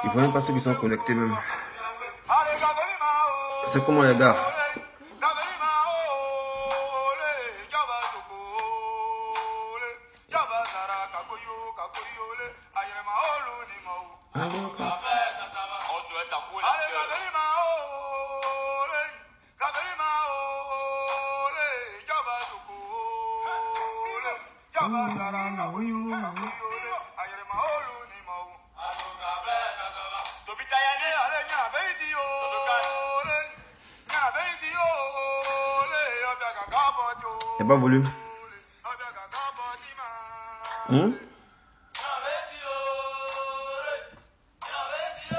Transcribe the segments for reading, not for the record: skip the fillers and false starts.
Ils voient même pas ceux qui sont connectés même. C'est comment les gars? Il n'y a pas volume.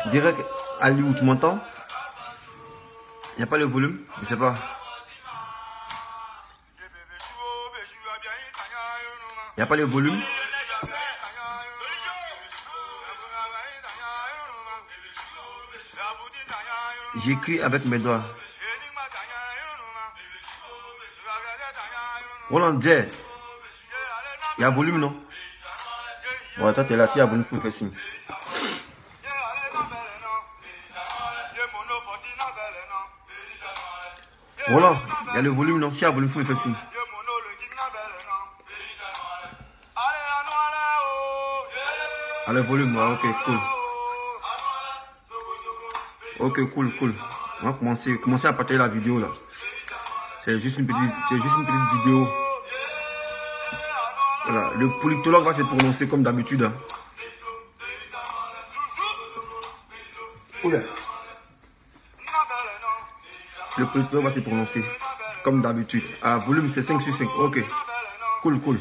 Direct Aliou, tu m'entends? Il n'y a pas le volume? Je sais pas. Il n'y a pas le volume? J'écris avec mes doigts. Roland J. Il y a volume, non? Bon, toi, tu es là. S'il y a volume, tu me fais signe. Roland, il y a le volume, non? S'il y a volume, tu me fais signe. Ah, le volume, ouais, ok, cool. Ok, cool, cool. On va commencer à partager la vidéo, là. C'est juste une petite vidéo. Voilà, le politologue va se prononcer comme d'habitude. Hein. Oula. Le politologue va se prononcer comme d'habitude. Ah, volume c'est 5 sur 5. Ok. Cool, cool.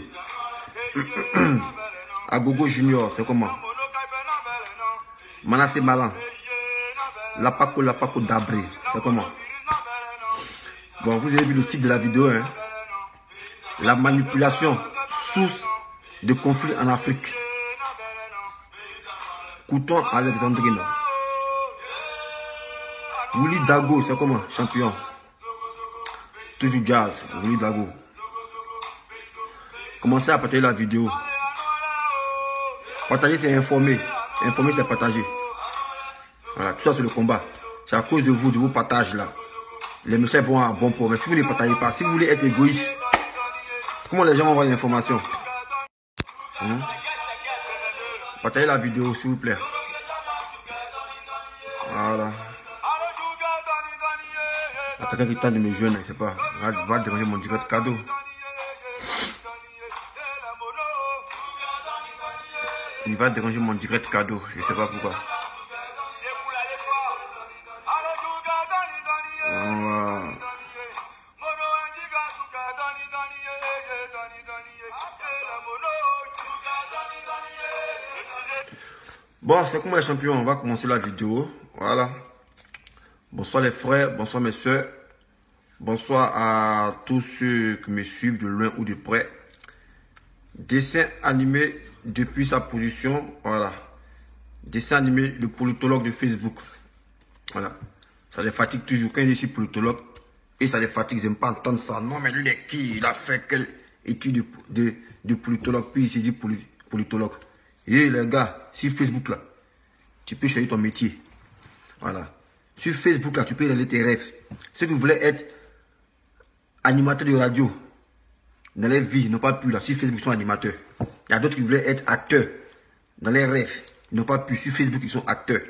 Agogo Junior, c'est comment? Manassé Malan. Lapako Dabré, c'est comment? Bon, vous avez vu le titre de la vidéo, hein? La manipulation, source de conflit en Afrique. Couton Alexandrine. Willy Dago, c'est comment? Champion. Toujours jazz, Willy Dago. Commencez à partager la vidéo. Partager, c'est informer. Informer, c'est partager. Voilà, tout ça, c'est le combat. C'est à cause de vos partages là. Les messages vont à bon port. Mais si vous ne les partagez pas, si vous voulez être égoïste, comment les gens vont voir l'information? Partagez la vidéo, s'il vous plaît. Voilà. Quelqu'un qui tente de me joindre, je sais pas. Va déranger mon direct cadeau. Il va déranger mon direct cadeau. Je sais pas pourquoi. Bon, c'est comment les champions, on va commencer la vidéo. Voilà. Bonsoir les frères, bonsoir mes soeurs. Bonsoir à tous ceux qui me suivent de loin ou de près. Dessin animé depuis sa position. Voilà. Dessin animé, le politologue de Facebook. Voilà. Ça les fatigue toujours quand il est ici politologue. Et ça les fatigue, ils n'aiment pas entendre ça. Non, mais lui, il est qui? Il a fait quelle étude de politologue? Puis il s'est dit politologue. Et les gars, sur Facebook là, tu peux choisir ton métier. Voilà. Sur Facebook là, tu peux réaliser tes rêves. Ceux qui voulaient être animateurs de radio, dans leur vie, ils n'ont pas pu là. Sur Facebook, ils sont animateurs. Il y a d'autres qui voulaient être acteurs. Dans leurs rêves, ils n'ont pas pu. Sur Facebook, ils sont acteurs.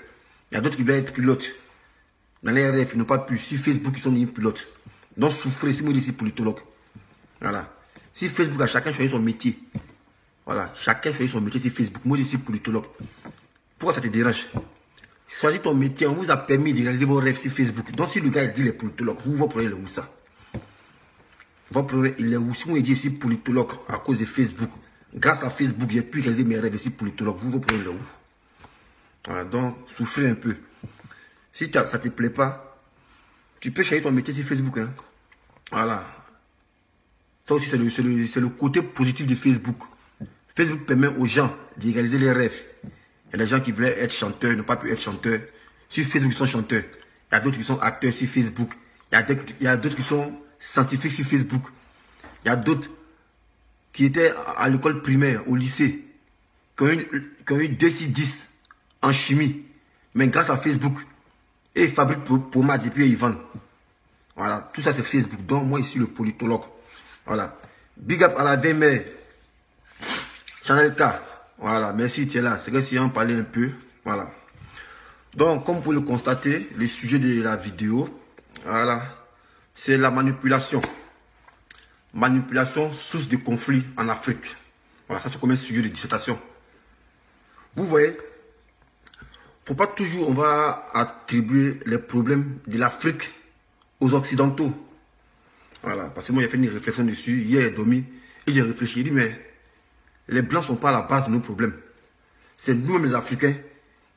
Il y a d'autres qui voulaient être pilotes. Dans leurs rêves, ils n'ont pas pu. Sur Facebook, ils sont des pilotes. Donc souffrez, si moi je suis politologue. Voilà. Sur Facebook, à chacun choisit son métier. Voilà. Chacun choisit son métier sur Facebook. Moi je suis politologue. Pourquoi ça te dérange? Choisis ton métier. On vous a permis de réaliser vos rêves sur Facebook. Donc si le gars dit les politologues, vous votre problème il est où ça? Votre problème il est où? Si moi je dis ici politologue à cause de Facebook, grâce à Facebook, j'ai pu réaliser mes rêves ici politologue. Vous votre problème il est où? Voilà. Donc souffrez un peu. Si ça ne te plaît pas, tu peux choisir ton métier sur Facebook. Hein. Voilà. Ça aussi, c'est le côté positif de Facebook. Facebook permet aux gens de réaliser les rêves. Il y a des gens qui voulaient être chanteurs, n'ont pas pu être chanteurs. sur Facebook qui sont chanteurs. Il y a d'autres qui sont acteurs sur Facebook. Il y a d'autres qui sont scientifiques sur Facebook. Il y a d'autres qui étaient à l'école primaire, au lycée, qui ont eu 2 sur 10 en chimie. Mais grâce à Facebook, et ils fabriquent pommades et puis ils vendent. Voilà, tout ça c'est Facebook. Donc moi, je suis le politologue. Voilà. Big up à la VMR. Chanel K. Voilà, merci, tu es là. C'est que si on parlait un peu. Voilà. Donc, comme vous pouvez le constater, le sujet de la vidéo, voilà, c'est la manipulation. Manipulation, source de conflit en Afrique. Voilà, ça c'est comme un sujet de dissertation. Vous voyez, faut pas toujours, on va attribuer les problèmes de l'Afrique aux Occidentaux. Voilà, parce que moi j'ai fait une réflexion dessus, hier j'ai dormi, et j'ai réfléchi, j'ai dit, mais les Blancs ne sont pas à la base de nos problèmes. C'est nous-mêmes les Africains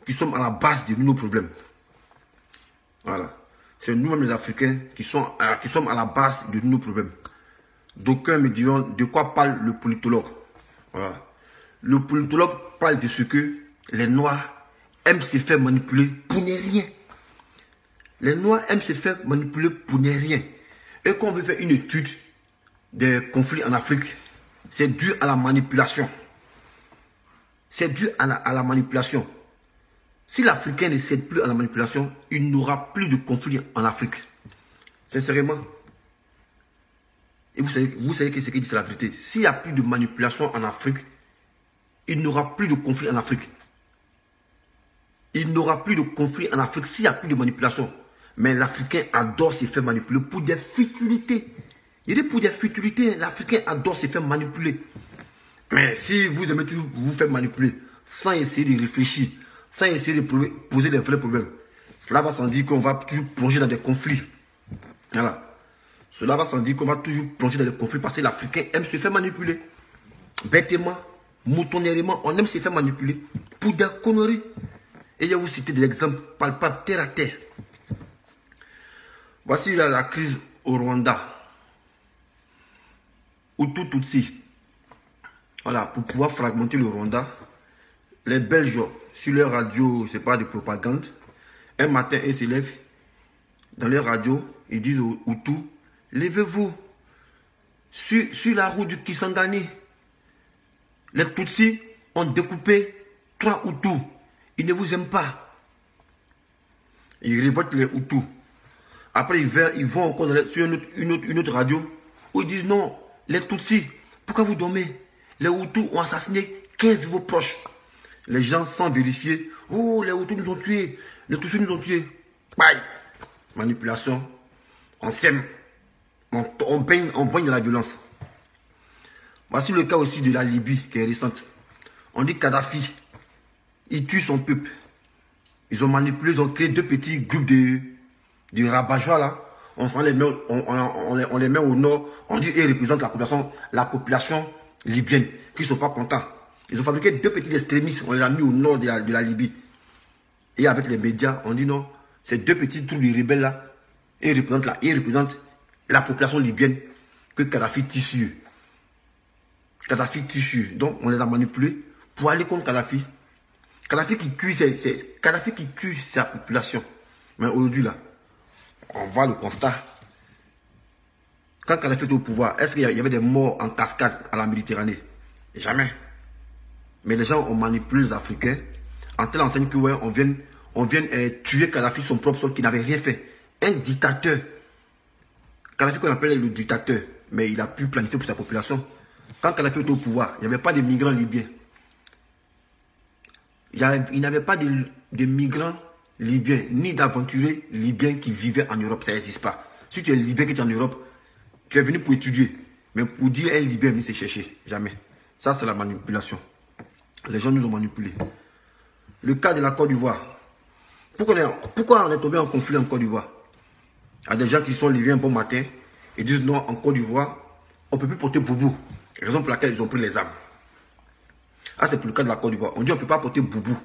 qui sommes à la base de nos problèmes. Voilà. C'est nous-mêmes les Africains qui sommes à la base de nos problèmes. D'aucuns me diront de quoi parle le politologue. Voilà. Le politologue parle de ce que les Noirs aiment se faire manipuler pour ne rien. Les Noirs aiment se faire manipuler pour ne rien. Et quand on veut faire une étude des conflits en Afrique, c'est dû à la manipulation. C'est dû à la manipulation. Si l'Africain ne cède plus à la manipulation, il n'aura plus de conflits en Afrique. Sincèrement. Et vous savez que ce qu'il dit, c'est la vérité. S'il n'y a plus de manipulation en Afrique, il n'aura plus de conflits en Afrique. Il n'aura plus de conflits en Afrique s'il n'y a plus de manipulation. Mais l'Africain adore se faire manipuler pour des futilités. Il dit pour des futilités, l'Africain adore se faire manipuler. Mais si vous aimez toujours vous faire manipuler, sans essayer de réfléchir, sans essayer de poser les vrais problèmes, cela va sans dire qu'on va toujours plonger dans des conflits. Voilà. Cela va sans dire qu'on va toujours plonger dans des conflits parce que l'Africain aime se faire manipuler. Bêtement, moutonnièrement, on aime se faire manipuler pour des conneries. Et je vais vous citer des exemples palpables, terre à terre. Voici la crise au Rwanda. Hutu Tutsi. Voilà, pour pouvoir fragmenter le Rwanda, les Belges, sur leur radio, c'est pas de propagande, un matin, ils se lèvent, dans leur radio, ils disent aux Hutus, levez-vous, sur la route du Kisangani. Les Tutsis ont découpé 3 Hutus. Ils ne vous aiment pas. Ils révoltent les Hutus. Après, ils vont encore sur une autre radio où ils disent non, les Tutsis, pourquoi vous dormez? Les Hutus ont assassiné 15 de vos proches. Les gens sans vérifier, oh, les Hutus nous ont tués, les Tutsis nous ont tués. Bye. Manipulation, on sème, on baigne dans la violence. Voici le cas aussi de la Libye qui est récente. On dit Kadhafi, il tue son peuple. Ils ont manipulé, ils ont créé 2 petits groupes de rabat-joie là. On les met au nord. On dit qu'ils représentent la population libyenne qui ne sont pas contents. Ils ont fabriqué 2 petits extrémistes. On les a mis au nord de la Libye. Et avec les médias, on dit non. Ces 2 petits troupes de rebelles là, ils représentent la population libyenne que Kadhafi tue. Kadhafi tue. Donc on les a manipulés pour aller contre Kadhafi. Kadhafi qui tue sa population. Mais aujourd'hui là, on voit le constat. Quand Kadhafi était au pouvoir, est-ce qu'il y avait des morts en cascade à la Méditerranée? Jamais. Mais les gens ont manipulé les Africains en telle enseigne que ouais, on vient tuer Kadhafi, son propre sol, qui n'avait rien fait. Un dictateur. Kadhafi qu'on appelle le dictateur, mais il a pu planifier pour sa population. Quand Kadhafi était au pouvoir, il n'y avait pas de migrants libyens. Il n'y avait pas de migrants libyens, ni d'aventuriers libyens qui vivaient en Europe. Ça n'existe pas. Si tu es libyen qui est en Europe, tu es venu pour étudier. Mais pour dire un libyen venu se chercher, jamais. Ça, c'est la manipulation. Les gens nous ont manipulés. Le cas de la Côte d'Ivoire. Pourquoi on est tombé en conflit en Côte d'Ivoire? Il y a des gens qui sont libyens un bon matin et disent non, en Côte d'Ivoire, on ne peut plus porter boubou. Raison pour laquelle ils ont pris les armes. Ah, c'est pour le cas de la Côte d'Ivoire. On dit on ne peut pas porter boubou.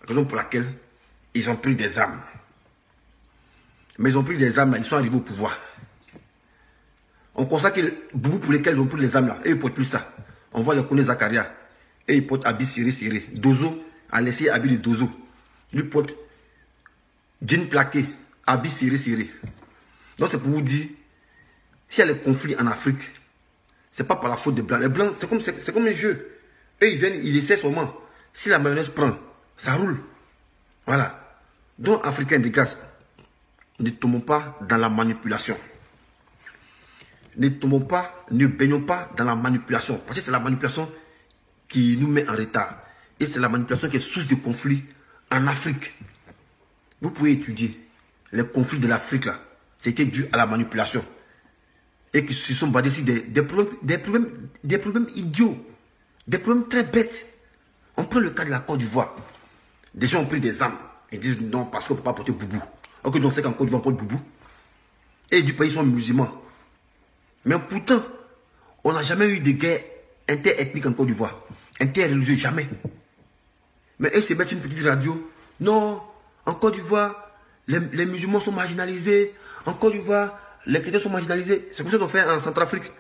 Raison pour laquelle ils ont pris des armes. Mais ils ont pris des armes là, ils sont arrivés au pouvoir. On constate que les boubou pour lesquels ils ont pris les armes là, et ils ne portent plus ça. On voit les Koné Zakaria. Et ils portent habits serrés. Dozo a laissé habit de Dozo. Lui porte jeans plaqués, habits serrés. Donc c'est pour vous dire, s'il y a les conflits en Afrique, c'est pas par la faute des Blancs. Les Blancs, c'est comme un jeu. Eux, ils viennent, ils essaient seulement. Si la mayonnaise prend, ça roule. Voilà. Donc, Africains de grâce, ne tombons pas dans la manipulation. Ne baignons pas dans la manipulation. Parce que c'est la manipulation qui nous met en retard. Et c'est la manipulation qui est source de conflits en Afrique. Vous pouvez étudier les conflits de l'Afrique là. C'était dû à la manipulation. Et qui se sont basés sur des problèmes idiots. Des problèmes très bêtes. On prend le cas de la Côte d'Ivoire. Des gens ont pris des armes et disent non parce qu'on ne peut pas porter boubou. Ok, donc c'est qu'en Côte d'Ivoire on porte boubou. Et du pays ils sont musulmans. Mais pourtant, on n'a jamais eu de guerre interethnique en Côte d'Ivoire. Interreligieuse, jamais. Mais eux se mettent une petite radio. Non, en Côte d'Ivoire, les musulmans sont marginalisés. En Côte d'Ivoire, les chrétiens sont marginalisés. C'est comme ça qu'on fait en Centrafrique.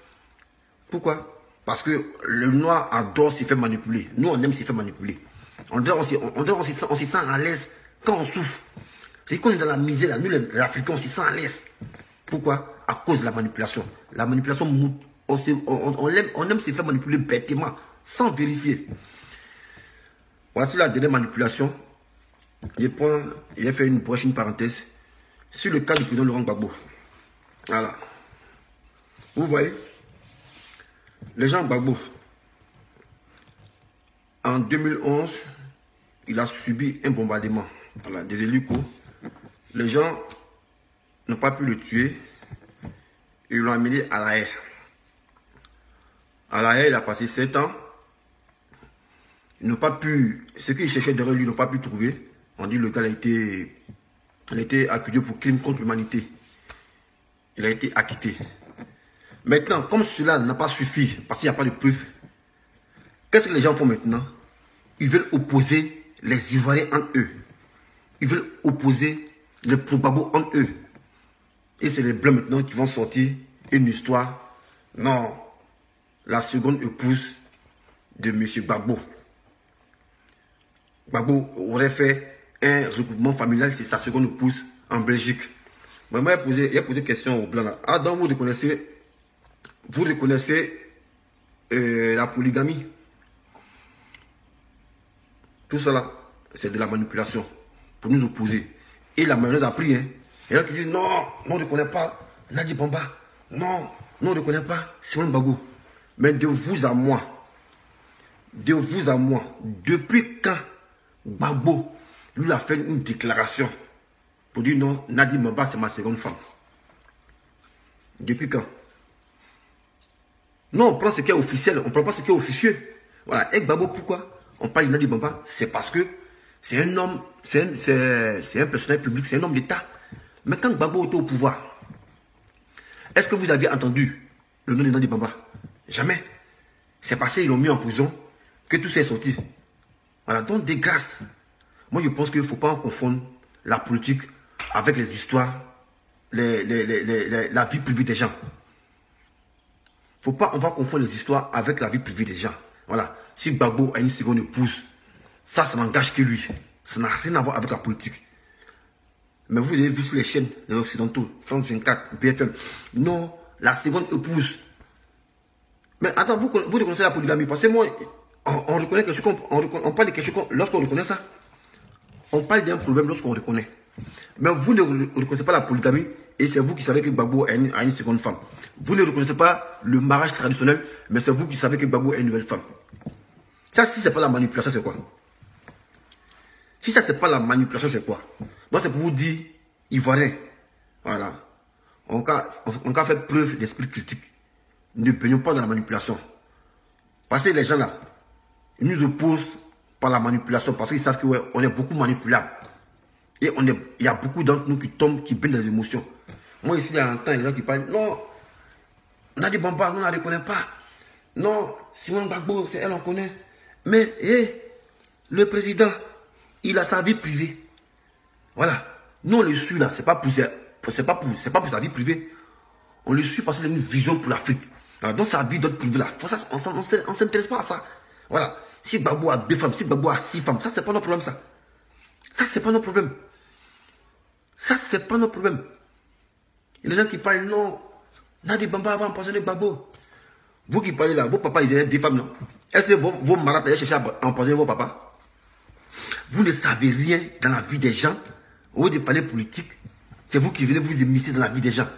Pourquoi? Parce que le noir adore s'y faire manipuler. Nous, on aime s'y faire manipuler. On s'y sent à l'aise quand on souffre. C'est qu'on est dans la misère, là. Nous, les Africains, on s'y sent à l'aise. Pourquoi? À cause de la manipulation. La manipulation, on aime se faire manipuler bêtement, sans vérifier. Voici la dernière manipulation. J'ai fait une prochaine parenthèse sur le cas du président Laurent Gbagbo. Voilà. Vous voyez, les gens Gbagbo, en 2011, il a subi un bombardement. Voilà, des hélicos. Les gens n'ont pas pu le tuer. Ils l'ont amené à La Haye. À La Haye, il a passé 7 ans. Ils n'ont pas pu, ce qu'ils cherchaient derrière lui, ils n'ont pas pu trouver. On dit que le gars a été accusé pour crime contre l'humanité. Il a été acquitté. Maintenant, comme cela n'a pas suffi, parce qu'il n'y a pas de preuves, qu'est-ce que les gens font maintenant? Ils veulent opposer les Ivoiriens entre eux. Ils veulent opposer les Pro-Gbagbo entre eux. Et c'est les Blancs maintenant qui vont sortir une histoire. Non, la seconde épouse de M. Gbagbo. Gbagbo aurait fait un regroupement familial, c'est sa seconde épouse en Belgique. Moi, il a posé question aux Blancs. Ah, donc vous reconnaissez la polygamie. Tout cela, c'est de la manipulation pour nous opposer. Et la mayonnaise a pris. Hein. Il y en a qui disent non, on ne reconnaît pas Nadi Bamba. Non, on ne reconnaît pas Simon Gbagbo. Mais de vous à moi, depuis quand Gbagbo lui a fait une déclaration pour dire non, Nadi Bamba c'est ma seconde femme. Depuis quand? Non, on prend ce qui est officiel, on ne prend pas ce qui est officieux. Voilà, et Gbagbo, pourquoi on parle de Nadi Bamba? C'est parce que c'est un homme, c'est un personnage public, c'est un homme d'État. Mais quand Gbagbo était au pouvoir, est-ce que vous avez entendu le nom de Nadi Bamba? Jamais. C'est parce qu'ils l'ont mis en prison que tout s'est sorti. Voilà, donc des grâces. Moi, je pense qu'il ne faut pas confondre la politique avec les histoires, la vie privée des gens. On va confondre les histoires avec la vie privée des gens. Voilà. Si Gbagbo a une seconde épouse, ça n'engage que lui. Ça n'a rien à voir avec la politique. Mais vous avez vu sur les chaînes des Occidentaux, France 24, BFM. Non, la seconde épouse. Mais attends, vous reconnaissez la polygamie? Parce que moi, on reconnaît quelque chose, on parle de quelque chose, lorsqu'on reconnaît ça, on parle d'un problème lorsqu'on reconnaît. Mais vous ne reconnaissez pas la polygamie et c'est vous qui savez que Gbagbo a une seconde femme. Vous ne reconnaissez pas le mariage traditionnel, mais c'est vous qui savez que Gbagbo a une nouvelle femme. Ça, si ce n'est pas la manipulation, c'est quoi? Si ça, c'est pas la manipulation, c'est quoi? Moi, c'est pour vous dire, Ivoiriens, voilà, on a fait preuve d'esprit critique. Ne baignons pas dans la manipulation. Parce que les gens là, ils nous opposent par la manipulation parce qu'ils savent qu'on ouais, est beaucoup manipulable. Et il y a beaucoup d'entre nous qui tombent, qui baignent dans les émotions. Moi, ici, il y a un temps, il y a des gens qui parlent, non, Nadi Bamba, on ne la reconnaît pas. Non, Simon Gbagbo, c'est elle, on connaît. Mais, le président, il a sa vie privée. Voilà. Nous, on le suit là, c'est pas pour sa vie privée. On le suit parce qu'il a une vision pour l'Afrique. Dans sa vie d'autre privée là, on ne s'intéresse pas à ça. Voilà. Si Gbagbo a 2 femmes, si Gbagbo a 6 femmes, ça, c'est pas notre problème, ça. Ça, c'est pas notre problème. Ça, c'est pas notre problème. Il y a des gens qui parlent, non, Nadi Bamba va empoisonner Gbagbo. Vous qui parlez là, vos papas, ils étaient des femmes, non? Est-ce que vos marats allaient chercher à empoisonner vos papas? Vous ne savez rien dans la vie des gens. Au lieu de parler politique, c'est vous qui venez vous immiscer dans la vie des gens.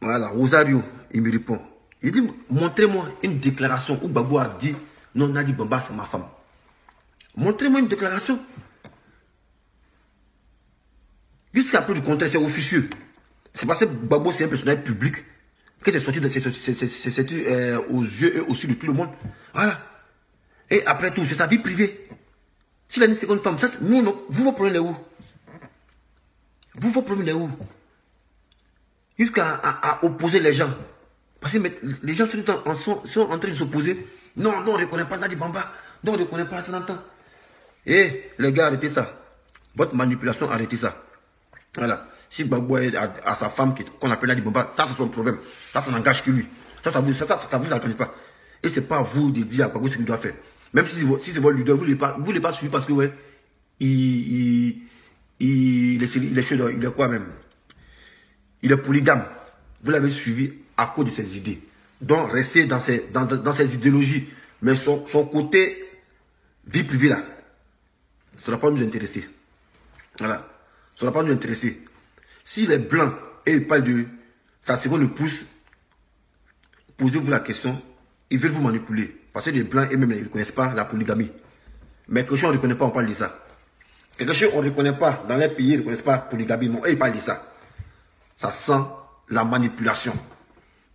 Voilà, Rosario, il me répond. Il dit, montrez-moi une déclaration où Gbagbo a dit, non, Nadi Bamba, c'est ma femme. Montrez-moi une déclaration. Jusqu'à peu du contraire, c'est officieux. C'est parce que Gbagbo, c'est un personnage public que c'est sorti, aux yeux et aux yeux de tout le monde. Voilà. Et après tout, c'est sa vie privée. S'il a une seconde femme, ça, nous, vous, vos problèmes, où? Vous, vos problèmes, où? Jusqu'à opposer les gens. Parce que les gens sont en train de s'opposer. Non, non, on ne reconnaît pas Nadi Bamba. Non, on ne reconnaît pas Atlanta. Eh, les gars, arrêtez ça. Votre manipulation, arrêtez ça. Voilà. Si Gbagbo a sa femme qu'on appelle Nadi Bamba, ça c'est son problème. Ça n'engage que lui. Ça vous appartient pas. Et c'est pas à vous de dire à Gbagbo ce qu'il doit faire. Même si c'est votre leader, vous ne voulez pas suivre parce que ouais, il est quoi même? Il est polygame. Vous l'avez suivi à cause de ses idées. Donc restez dans ses idéologies. Mais son côté vie privée là, ça ne va pas nous intéresser. Voilà. Ça ne va pas nous intéresser. S'il est blanc et il parle de sa seconde épouse, posez-vous la question, ils veulent vous manipuler. Parce que les blancs eux-mêmes ils ne connaissent pas la polygamie. Mais quelque chose on ne reconnaît pas, on parle de ça. Quelque chose on ne reconnaît pas, dans les pays ils ne connaissent pas la polygamie, mais eux ils parlent de ça. Ça sent la manipulation.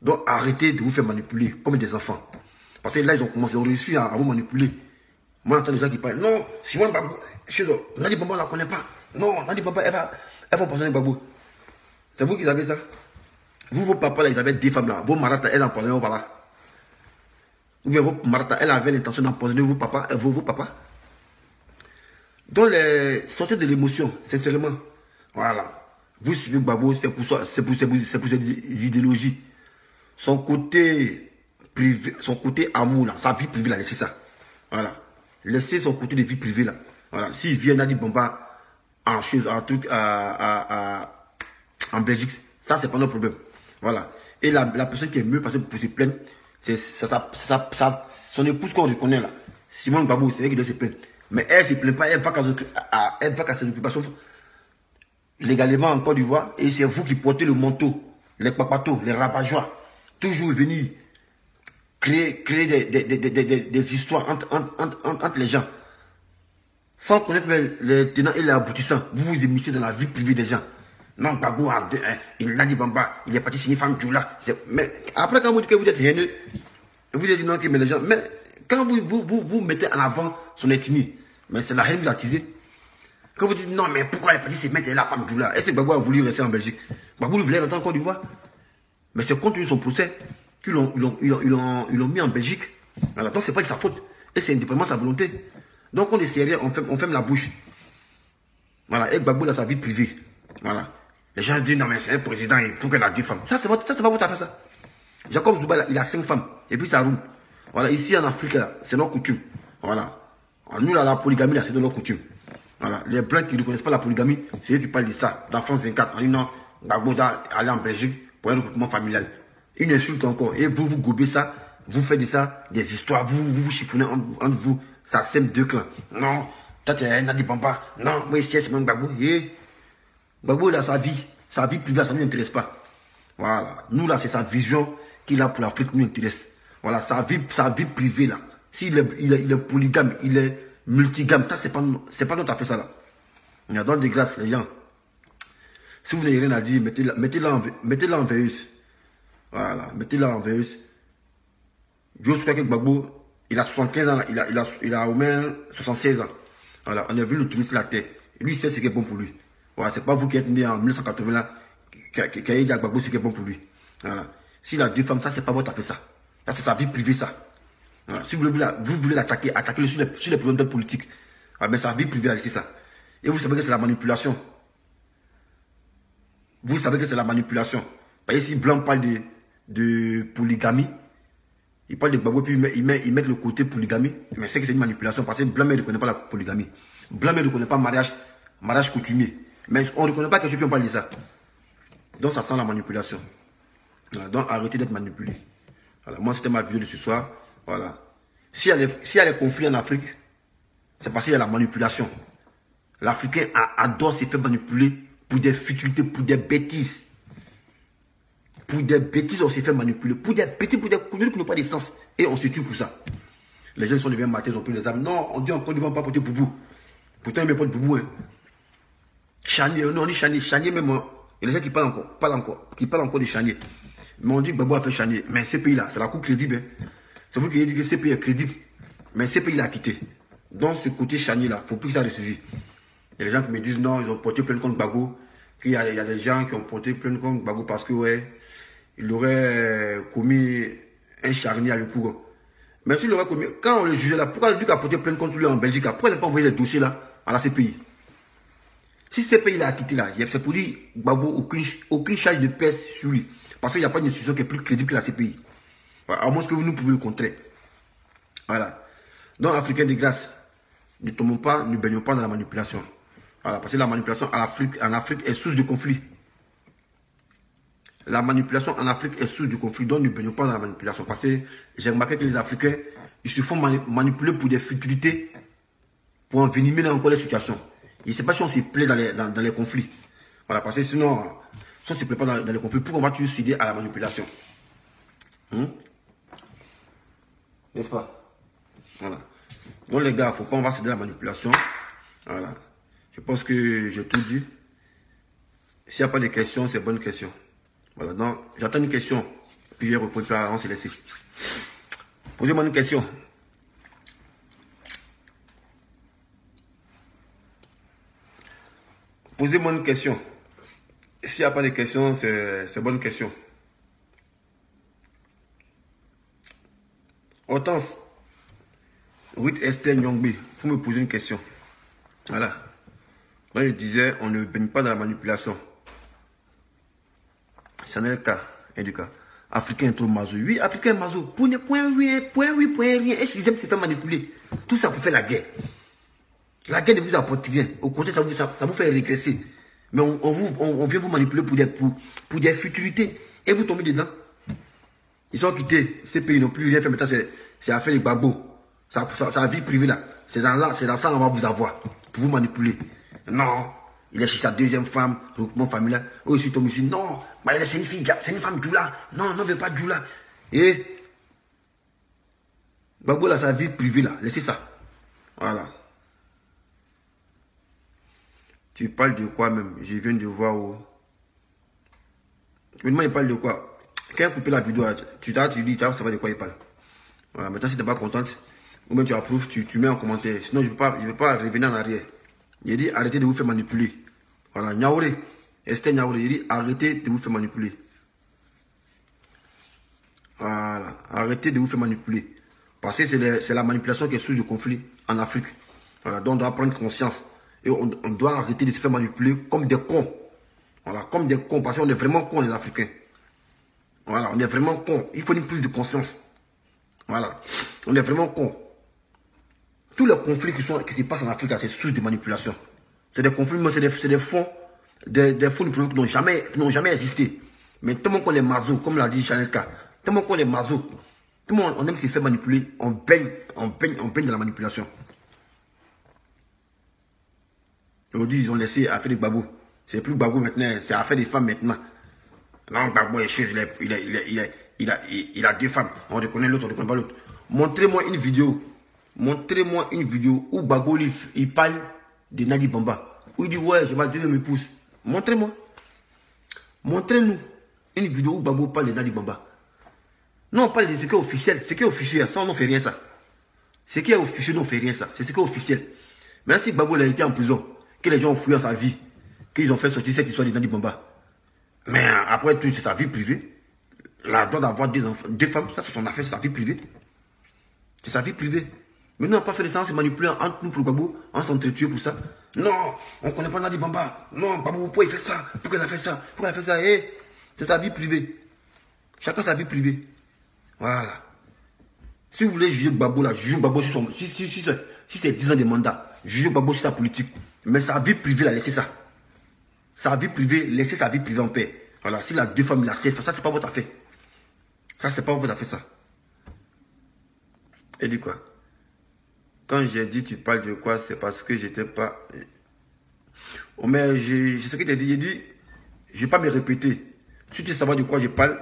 Donc arrêtez de vous faire manipuler comme des enfants. Parce que là ils ont commencé, ils ont réussi à vous manipuler. Moi j'entends des gens qui parlent, non, Simone Gbagbo, Nadi Bamba on ne la connaît pas. Non, Nadi Bamba elle va empoisonner Gbagbo. C'est vous qui avez ça. Vous, vos papas là, ils avaient des femmes là. Vos maratas, elles empoisonnaient vos papas. Ou bien vos maratas, elles avaient l'intention d'empoisonner vos papas, vos papas. Donc sortez de l'émotion, sincèrement. Voilà. Vous suivez Gbagbo, c'est pour ses idéologies. Son côté privé, son côté amour là, sa vie privée là, laissez ça. Voilà. Laissez son côté de vie privée là. Voilà. S'il vient Nadi Bamba en Belgique, ça c'est pas notre problème. Voilà. Et la personne qui est mieux passée pour se plaindre, c'est son épouse qu'on reconnaît là. Simone Gbagbo, c'est elle qui doit se plaindre. Mais elle ne se plaint pas, elle va qu'à ses occupations légalement en Côte d'Ivoire. Et c'est vous qui portez le manteau, les papatos, les rabat-joie. Toujours venir créer des histoires entre les gens. Sans connaître les tenants et les aboutissants. Vous vous émissez dans la vie privée des gens. Non, Gbagbo, il a dit Bamba, il est parti signer femme Djoula. Mais après, quand vous dites que vous êtes haineux, vous dites non, mais les gens. Mais quand vous mettez en avant son ethnie, mais c'est la haine que vous attisez. Quand vous dites non, mais pourquoi il est parti se mettre la femme Djoula? Est-ce que Gbagbo a voulu rester en Belgique? Gbagbo voulait rentrer en Côte d'Ivoire. Mais c'est contre son procès qu'ils l'ont mis en Belgique. Voilà, donc c'est pas de sa faute. Et c'est indépendamment sa volonté. Donc on est sérieux, on ferme la bouche. Voilà, et Gbagbo a sa vie privée. Voilà. Les gens disent non mais c'est un président, il faut qu'elle a 2 femmes. Ça c'est pas votre affaire ça. Jacob Zouba il a 5 femmes. Et puis ça roule. Voilà, ici en Afrique, c'est notre coutume. Voilà. Nous là, la polygamie là, c'est de notre coutume. Voilà. Les blancs qui ne connaissent pas la polygamie, c'est eux qui parlent de ça. Dans France 24, on dit non, Gbagbo doit aller en Belgique pour un regroupement familial. Une insulte encore. Et vous gobez ça, vous faites de ça des histoires, vous chiffonnez entre vous. Ça sème 2 clans. Non, toi tu es Nadi Bamba. Non, moi ici c'est mon Gbagbo. Gbagbo il a sa vie privée, ça ne nous intéresse pas. Voilà. Nous là, c'est sa vision qu'il a pour l'Afrique qui nous intéresse. Voilà, sa vie privée là. S'il est polygame, il est multigame, ça c'est pas notre affaire ça là. Il y a donc des grâces les gens. Si vous n'avez rien à dire, mettez-la en veilleuse. Voilà, mettez-la en veilleuse. Je crois que Gbagbo, il a 75 ans, il a au moins 76 ans. Voilà, on a vu le touriste la terre. Et lui, il sait ce qui est bon pour lui. Voilà, c'est pas vous qui êtes né en 1980 là, qui a dit à Gbagbo ce qui est bon pour lui. Voilà. S'il a 2 femmes, ça, c'est pas votre affaire ça. Ça, c'est sa vie privée ça. Voilà. Si vous voulez l'attaquer, attaquez-le sur les problèmes politiques. Ah, mais sa vie privée, c'est ça. Et vous savez que c'est la manipulation. Vous savez que c'est la manipulation. Parce que si Blanc parle de polygamie, Ils parlent de Gbagbo, puis ils mettent le côté polygamie. Mais c'est que c'est une manipulation, parce que Blanc-Mère ne connaît pas la polygamie. Blanc-Mère ne connaît pas mariage coutumier. Mais on ne reconnaît pas que je peux parler de ça. Donc ça sent la manipulation. Voilà, donc arrêtez d'être manipulé. Voilà, moi c'était ma vidéo de ce soir. Voilà. S'il y a les conflits en Afrique, c'est parce qu'il y a la manipulation. L'Africain adore se faire manipuler pour des futilités, pour des bêtises. Pour des bêtises, on se fait manipuler. Pour des bêtises, pour des conneries qui n'ont pas de sens. Et on se tue pour ça. Les gens sont devenus matés, ils ont pris les armes. Non, on dit encore, ils ne vont pas porter boubou. Pourtant, ils ne portent boubou. Hein. Chanier, non, on dit chanier. Chanier même. Il y a des gens qui parlent encore de chanier. Mais on dit que Gbagbo a fait chanier. Mais ces pays-là, c'est la coupe crédible. Hein. C'est vous qui avez dit que ces pays est crédible. Mais ces pays-là a quitté. Donc, ce côté chanier-là, il ne faut plus que ça ressurgisse. Il y a des gens qui me disent non, ils ont porté plainte contre Gbagbo. Il y a des gens qui ont porté plainte contre Gbagbo parce que, ouais, il aurait commis un charnier à l'Epouro. Mais s'il aurait commis, quand on le jugeait là, pourquoi lui a porté plainte contre lui en Belgique? Pourquoi il n'a pas envoyé les dossiers là à la CPI? Si ces pays-là a quitté là, c'est pour dire Gbagbo, aucune charge de pèse sur lui. Parce qu'il n'y a pas une institution qui est plus crédible que la CPI. Voilà, à moins que vous nous pouvez le contrer. Voilà. Donc, Africains de grâce, ne tombons pas, ne baignons pas dans la manipulation. Voilà, parce que la manipulation en Afrique est source de conflit. La manipulation en Afrique est source de conflit, donc ne baignons pas dans la manipulation. Parce que j'ai remarqué que les Africains, ils se font manipuler pour des futilités, pour envenimer encore les situations. Je ne sais pas si on se plaît dans les conflits. Voilà, parce que sinon, si on ne se plaît pas dans les conflits, pourquoi on va toujours céder à la manipulation? N'est-ce pas? Voilà. Donc les gars, il ne faut pas on va céder à la manipulation. Voilà. Je pense que j'ai tout dit. S'il n'y a pas de questions, c'est bonne question. Voilà, donc j'attends une question. Puis je réponds pas, on se laisse. Posez-moi une question. Posez-moi une question. S'il n'y a pas de questions, c'est bonne question. Hortense. Oui, Esther Nyongbe, vous me posez une question. Voilà. Moi, je disais, on ne baigne pas dans la manipulation. Chanel K, Educa. Africain est trop mazo. Oui, Africain est mazo. Point oui, point rien. Est-ce qu'ils aiment se faire manipuler? Tout ça vous fait la guerre. La guerre ne vous apporte rien. Au contraire, ça vous fait régresser. Mais on vient vous manipuler pour des futilités. Et vous tombez dedans. Ils sont quittés. Ces pays n'ont plus rien fait. Maintenant, c'est affaire de Gbagbo. Sa vie privée là. C'est dans ça qu'on va vous avoir. Pour vous manipuler. Non. Il est chez sa deuxième femme, regroupement familial. Oh, je suis tombé ici. Non, c'est une fille, c'est une femme Djoula. Non, ne veut pas Djoula. Et Gbagbo là, sa vie privée là. Laissez ça. Voilà. Tu parles de quoi même? Je viens de voir où. Tu me demandes, il parle de quoi? Quand il a coupé la vidéo, tu dis, tu vas savoir de quoi il parle. Voilà, maintenant si tu n'es pas contente, ou même tu approuves, tu mets en commentaire. Sinon, je ne vais pas revenir en arrière. Il dit, arrêtez de vous faire manipuler. Voilà, Niaouré, Esther Niaouré, il dit, arrêtez de vous faire manipuler. Voilà, arrêtez de vous faire manipuler. Parce que c'est la manipulation qui est source de conflit en Afrique. Voilà, donc on doit prendre conscience. Et on doit arrêter de se faire manipuler comme des cons. Voilà, comme des cons, parce qu'on est vraiment cons les Africains. Voilà, on est vraiment cons. Il faut une prise de conscience. Voilà, on est vraiment cons. Tous les conflits qui se passent en Afrique, c'est source de manipulation. C'est des conflits, mais c'est des fonds, des fonds de problèmes qui n'ont jamais existé. Mais tellement qu'on est maso, comme l'a dit Chanel K, tellement qu'on est maso, tout le monde, on aime se faire manipuler, on baigne dans la manipulation. Aujourd'hui, ils ont laissé affaire de Gbagbo. C'est plus Gbagbo maintenant, c'est affaire des femmes maintenant. Non, Gbagbo est chose, il a deux femmes. On reconnaît l'autre, on ne reconnaît pas l'autre. Montrez-moi une vidéo. Montrez-moi une vidéo où Gbagbo il parle de Nadi Bamba. Où il dit ouais, je vais donner mes pouces. Montrez-moi. Montrez-nous une vidéo où Gbagbo parle de Nadi Bamba. Non, on parle de ce qui est officiel. Ce qui est officiel, ça on ne fait rien ça. Ce qui est officiel, on ne fait rien ça. C'est ce qui est officiel. Mais si Gbagbo a été en prison, que les gens ont fouillé sa vie, qu'ils ont fait sortir cette histoire de Nadi Bamba. Mais après tout, c'est sa vie privée. La droit d'avoir deux femmes, ça c'est son affaire, c'est sa vie privée. C'est sa vie privée. Mais nous, on n'a pas fait de ça, on s'est manipulé entre nous pour Gbagbo, on s'entretue pour ça. Non, on ne connaît pas Nadi Bamba. Non, Gbagbo, pourquoi il fait ça? Pourquoi il a fait ça? Pourquoi il a fait ça? C'est sa vie privée. Chacun sa vie privée. Voilà. Si vous voulez juger Gbagbo là, jugez Gbagbo sur son... Si c'est 10 ans de mandat, jugez Gbagbo sur sa politique. Mais sa vie privée, là, laissez ça. Sa vie privée, laissez sa vie privée en paix. Voilà, s'il a 2 femmes, il a 16 femmes, ça c'est pas votre affaire. Ça c'est pas votre affaire ça. Et dit quoi? Quand j'ai dit tu parles de quoi, c'est parce que j'étais pas... Oh mais je sais ce que tu as dit, j'ai dit, je vais pas me répéter. Si tu veux savoir de quoi je parle,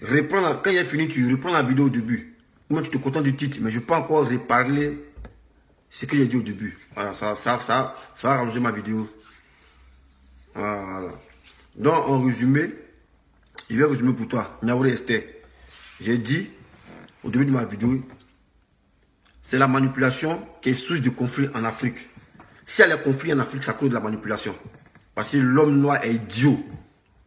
reprends quand il est fini, tu reprends la vidéo au début. Moi, tu te contentes du titre, mais je peux encore reparler ce que j'ai dit au début. Voilà, ça va rallonger ma vidéo. Voilà. Donc, en résumé, je vais résumer pour toi. Niaouré Esther, j'ai dit au début de ma vidéo, c'est la manipulation qui est source du conflit en Afrique. Si il y a des conflits en Afrique, ça cause de la manipulation. Parce que l'homme noir est idiot.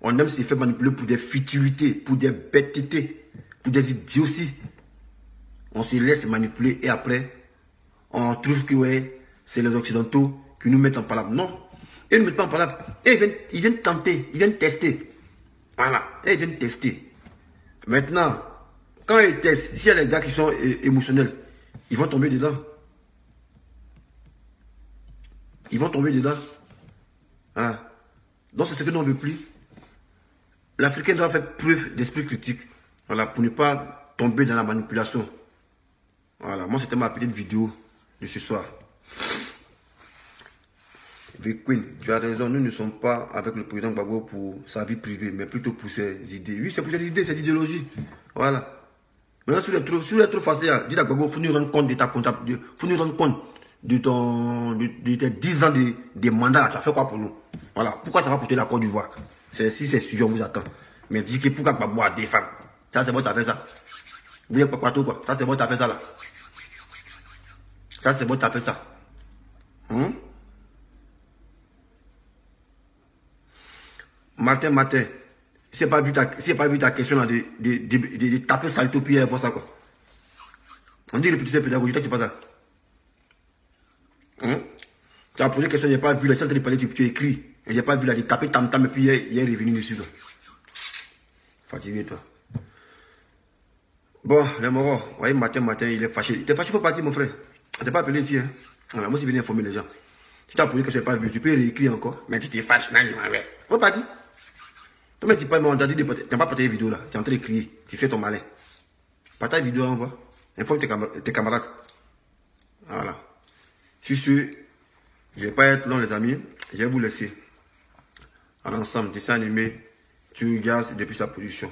On aime se faire manipuler pour des futilités, pour des bêtités, pour des idioties. On se laisse manipuler et après, on trouve que ouais, c'est les Occidentaux qui nous mettent en palabre. Non, ils ne nous mettent pas en palabre. Ils viennent tenter, ils viennent tester. Voilà, ils viennent tester. Maintenant, quand ils testent, s'il y a des gars qui sont émotionnels, ils vont tomber dedans. Ils vont tomber dedans. Voilà. Donc c'est ce que nous ne veut plus. L'Africain doit faire preuve d'esprit critique. Voilà, pour ne pas tomber dans la manipulation. Voilà, moi c'était ma petite vidéo de ce soir. Queen, tu as raison, nous ne sommes pas avec le président Gbagbo pour sa vie privée, mais plutôt pour ses idées. Oui, c'est pour ses idées, ses idéologies. Voilà. Maintenant, si vous êtes trop facile, dis à Gbagbo, il faut nous rendre compte de ta comptabilité. Il faut nous rendre compte de tes 10 ans de mandat. Tu as fait quoi pour nous? Voilà. Pourquoi tu n'as pas porté la Côte d'Ivoire? Si c'est sujet, on vous attend. Mais dis que pourquoi Gbagbo a des femmes? Ça, c'est votre affaire, ça. Vous voulez pas tout quoi? Ça, c'est votre affaire, ça, là. Ça, c'est votre affaire, ça. Martin, si tu n'as pas vu ta question là, de taper salto puis voir ça quoi. On dit répétition pédagogique, c'est pas ça. Tu as posé une question, il n'y a pas vu, la centre de parler, tu écris. Il n'y a pas vu là, de taper tam-tam et puis il est revenu dessus. Fatigué toi. Bon, les morons, vous voyez, matin, il est fâché. Il est fâché, il faut partir mon frère. Tu n'es pas appelé ici. Hein. Voilà, moi, c'est venu informer les gens. Si tu as posé que je n'ai pas vu, tu peux réécrire encore. Mais tu t'es fâché, non, il faut partir. Toi, mais tu parles, on t'a dit, tu n'as pas partagé la vidéo là. Tu es en train de crier. Tu fais ton malin. Partage la vidéo, envoie. Informe tes camarades. Voilà. Sur ce, je ne vais pas être long, les amis. Je vais vous laisser. En ensemble, dessin animé, tu regardes depuis sa position.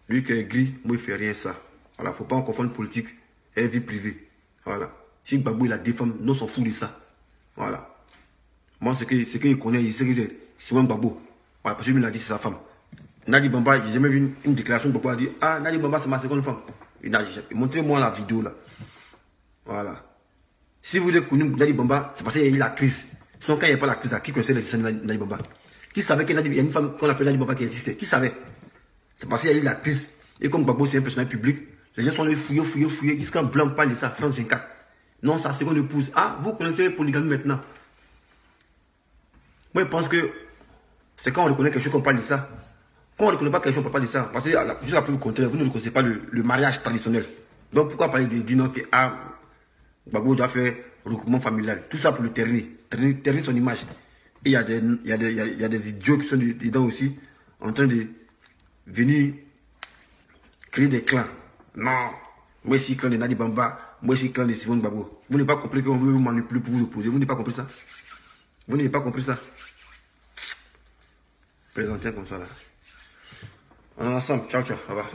Lui qui est gris, moi, il ne fait rien ça. Voilà, il ne faut pas en confondre politique et vie privée. Voilà. Si Gbagbo, il a des femmes, nous, on s'en fout de ça. Voilà. Moi, ce qu'il connaît, il sait que c'est Simon Gbagbo. Voilà, parce que lui, il a dit c'est sa femme. Nadi Bamba, j'ai jamais vu une déclaration de Gbagbo a dit ah, Nadi Bamba, c'est ma seconde femme. Montrez-moi la vidéo là. Voilà. Si vous avez connu Nadi Bamba, c'est parce qu'il y a eu la crise. Sinon, quand il n'y a pas la crise, qui connaissait les dessins de Nadi Bamba? Qui savait qu'il y a une femme qu'on appelle Nadi Bamba qui existait? Qui savait? C'est parce qu'il y a eu la crise. Et comme Gbagbo, c'est un personnage public, les gens sont allés fouiller, jusqu'à blanc parle de ça, France 24. Non, sa seconde épouse. Ah, vous connaissez polygamie maintenant. Moi, je pense que c'est quand on reconnaît quelque chose qu'on parle de ça. Quand on ne reconnaît pas quelque chose, on ne parle pas de ça. Parce que, juste après, vous contraire, vous ne reconnaissez pas le mariage traditionnel. Donc, pourquoi parler de dire non que Gbagbo doit faire regroupement familial? Tout ça pour le ternir son image. Et il y a des idiots qui sont dedans aussi, en train de venir créer des clans. Non. Moi, je suis clan de Nadi Bamba. Moi, je suis clan de Simon Gbagbo. Vous n'avez pas compris qu'on veut vous manipuler pour vous opposer. Vous n'avez pas compris ça? Vous n'avez pas compris ça? Présentez comme ça là. On est ensemble. Ciao, ciao. Au revoir.